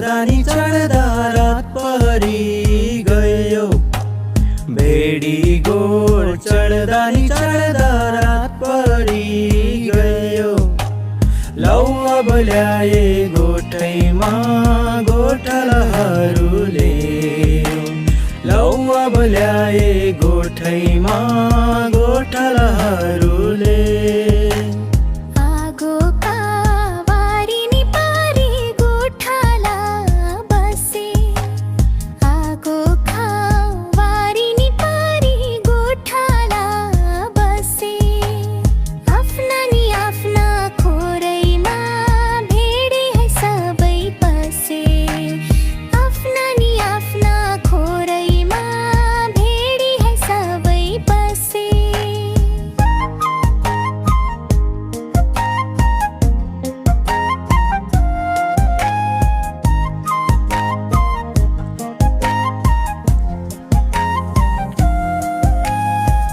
चढ्दा नि चढ्दा रात परी गयो। भेडी गोठ चढ्दा नि चढ्दा रात परी गयो। लौ अब ल्याए गोठैमा गोठालाहरूले। लौ अब ल्याए गोठैमा गोठालाहरूले।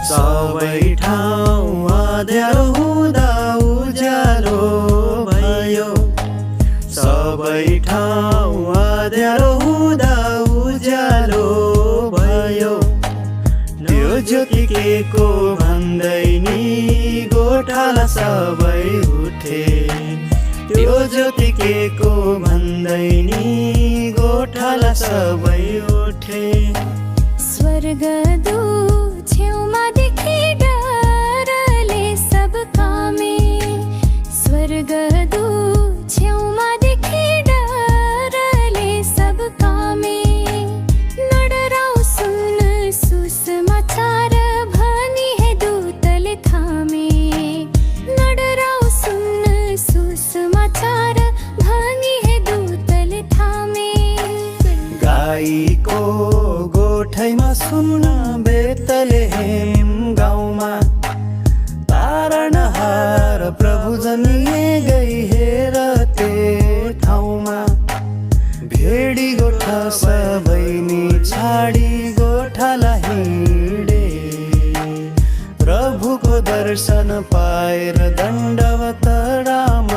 सबै ठाउँ अँध्यारो हुँदा उज्यालो भयो। सबै ठाउँ अँध्यारो हुँदा उज्यालो भयो। त्यो ज्योति के को भन्दै नि गोठाला सबै उठे। त्यो ज्योति के को भन्दै नि गोठाला सबै उठे। स्वर्गदूत छेउमा देखे डरले सब कामे। स्वर्गदूत छेउमा देखे डरले सब कामे। नडराऊ सुन सुसमाचार भनी है दूतले थामे। नडराऊ सुन सुसमाचार भनी है दूतले थामे। गाईको गोठैमा सुन बेतलेहेम गाउँमा। तारणहार प्रभु जनिए गई हेर त्यो ठाउँमा। भेडी गोठा सबै नि छाडी गोठाला हिँडे। प्रभुको दर्शन पाएर दण्डवत राम